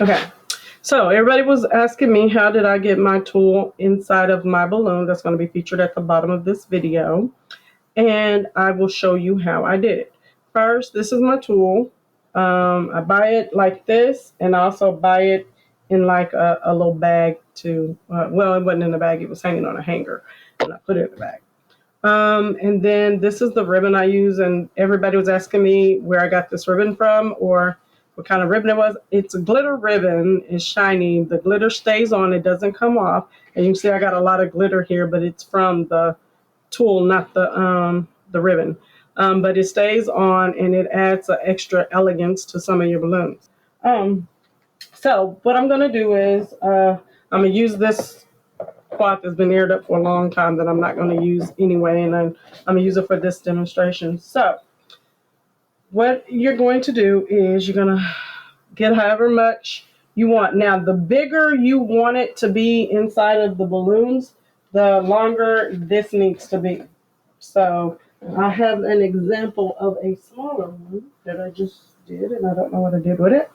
Okay, so everybody was asking me how did I get my tool inside of my balloon that's going to be featured at the bottom of this video, and I will show you how I did it. First, this is my tool. I buy it like this, and I also buy it in like a little bag too. Well, it wasn't in a bag, it was hanging on a hanger, and I put it in the bag. And then this is the ribbon I use, and everybody was asking me where I got this ribbon from or what kind of ribbon it was. It's a glitter ribbon. It's shiny. The glitter stays on. It doesn't come off. And you can see I got a lot of glitter here, but it's from the tool, not the ribbon. But it stays on, and it adds an extra elegance to some of your balloons. So what I'm going to do is I'm going to use this cloth that's been aired up for a long time that I'm not going to use anyway, and I'm going to use it for this demonstration. So what you're going to do is you're going to get however much you want. Now, the bigger you want it to be inside of the balloons, the longer this needs to be. So I have an example of a smaller one that I just did, and I don't know what I did with it.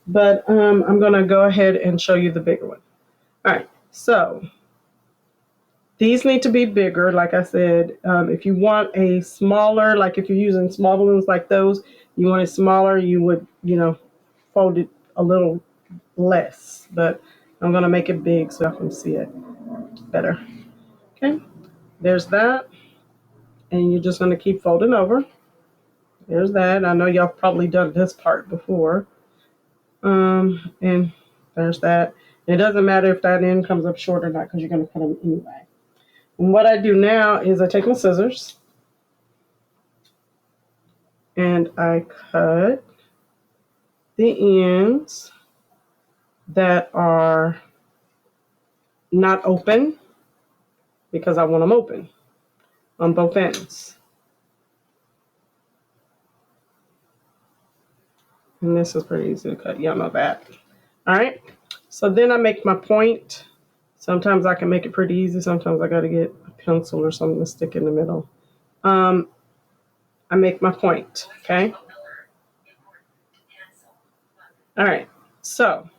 But I'm going to go ahead and show you the bigger one. All right, so these need to be bigger, like I said. If you want a smaller, like if you're using small balloons like those, you want it smaller, you would, fold it a little less. But I'm going to make it big so I can see it better. Okay, there's that. And you're just going to keep folding over. There's that. I know y'all probably done this part before. And there's that. It doesn't matter if that end comes up short or not because you're going to cut them anyway. And what I do now is I take my scissors and I cut the ends that are not open because I want them open on both ends. And this is pretty easy to cut. Y'all know that. All right. So then I make my point. Sometimes I can make it pretty easy. Sometimes I got to get a pencil or something to stick in the middle. I make my point. Okay. All right. So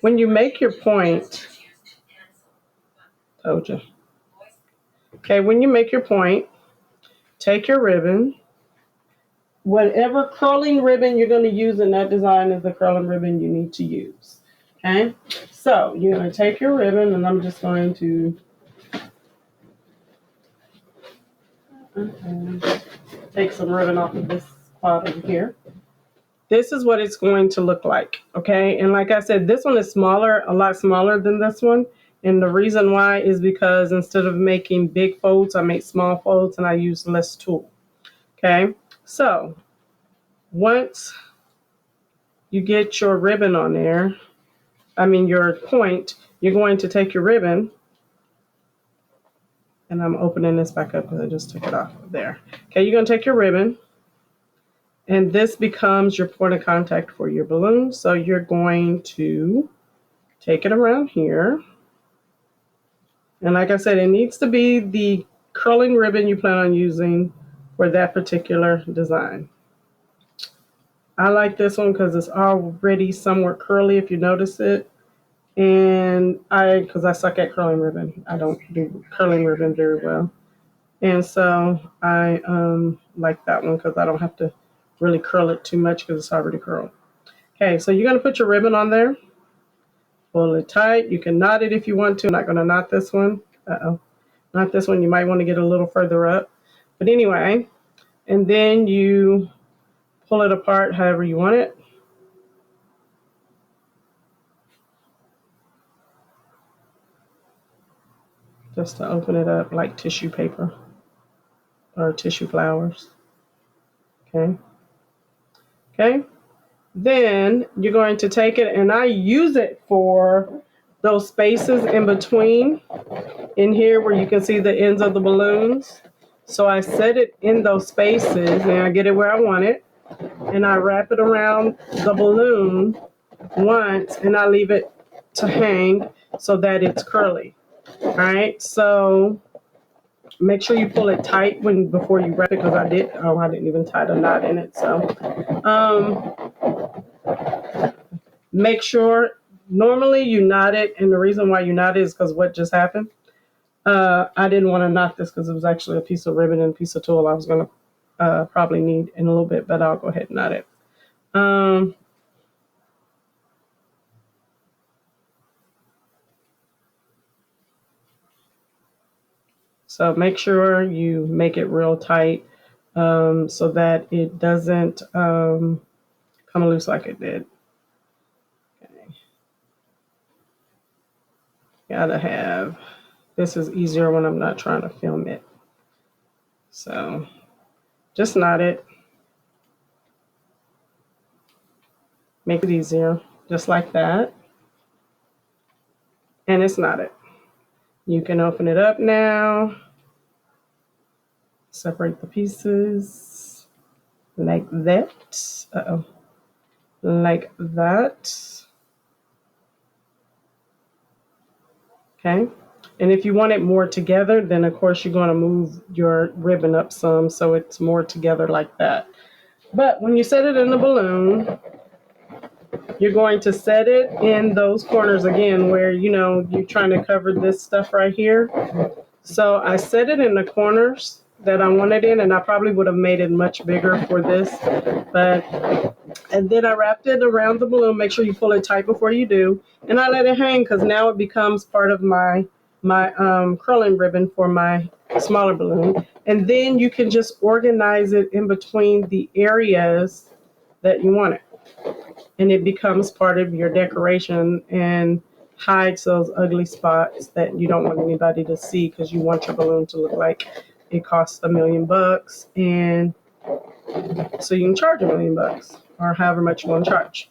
when you make your point, told you. Okay. When you make your point, take your ribbon. Whatever curling ribbon you're going to use in that design is the curling ribbon you need to use. Okay, so you're going to take your ribbon, and I'm just going to take some ribbon off of this cloth over here. This is what it's going to look like. Okay, and like I said, this one is smaller, a lot smaller than this one. And the reason why is because instead of making big folds, I make small folds and I use less tool. Okay, so once you get your ribbon on there, your point, you're going to take your ribbon, and I'm opening this back up because I just took it off there. Okay, you're going to take your ribbon, and this becomes your point of contact for your balloon. So you're going to take it around here. And like I said, it needs to be the curling ribbon you plan on using for that particular design. I like this one because it's already somewhat curly if you notice it. And because I suck at curling ribbon, I don't do curling ribbon very well. And so I like that one because I don't have to really curl it too much because it's already curled. Okay, so you're going to put your ribbon on there. Pull it tight. You can knot it if you want to. I'm not going to knot this one. Not this one. You might want to get a little further up. But anyway, and then you pull it apart however you want it. Just to open it up like tissue paper or tissue flowers. Okay. Okay. Then you're going to take it, and I use it for those spaces in between in here where you can see the ends of the balloons. So I set it in those spaces, and I get it where I want it, and I wrap it around the balloon once, and I leave it to hang so that it's curly. All right, so make sure you pull it tight before you wrap it, because I didn't even tie the knot in it. So Make sure, normally you knot it, and the reason why you knot it is because what just happened. I didn't want to knot this because it was actually a piece of ribbon and a piece of tulle I was going to probably need in a little bit, but I'll go ahead and knot it. So make sure you make it real tight so that it doesn't come loose like it did. Okay. Gotta have, this is easier when I'm not trying to film it. So just knot it. Make it easier, just like that. And it's knotted. You can open it up now. Separate the pieces like that. Uh-oh. Like that. Okay. And if you want it more together, then of course you're going to move your ribbon up some so it's more together like that. But when you set it in the balloon, you're going to set it in those corners again where, you know, you're trying to cover this stuff right here. So I set it in the corners that I wanted in, and I probably would have made it much bigger for this, and then I wrapped it around the balloon. Make sure you pull it tight before you do, and I let it hang because now it becomes part of my curling ribbon for my smaller balloon. And then you can just organize it in between the areas that you want it, and it becomes part of your decoration and hides those ugly spots that you don't want anybody to see because you want your balloon to look like it costs $1 million, and so you can charge $1 million or however much you want to charge.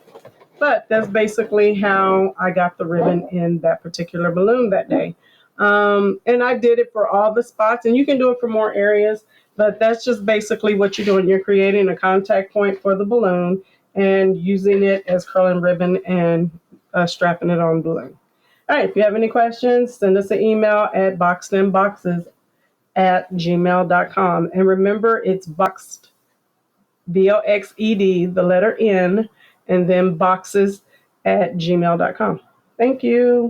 But that's basically how I got the ribbon in that particular balloon that day. And I did it for all the spots, and you can do it for more areas, but that's just basically what you're doing. You're creating a contact point for the balloon and using it as curling ribbon and strapping it on the balloon. All right, if you have any questions, send us an email at boxedinboxes@gmail.com. And remember, it's boxed, BOXED, the letter N, and then boxes at gmail.com. Thank you.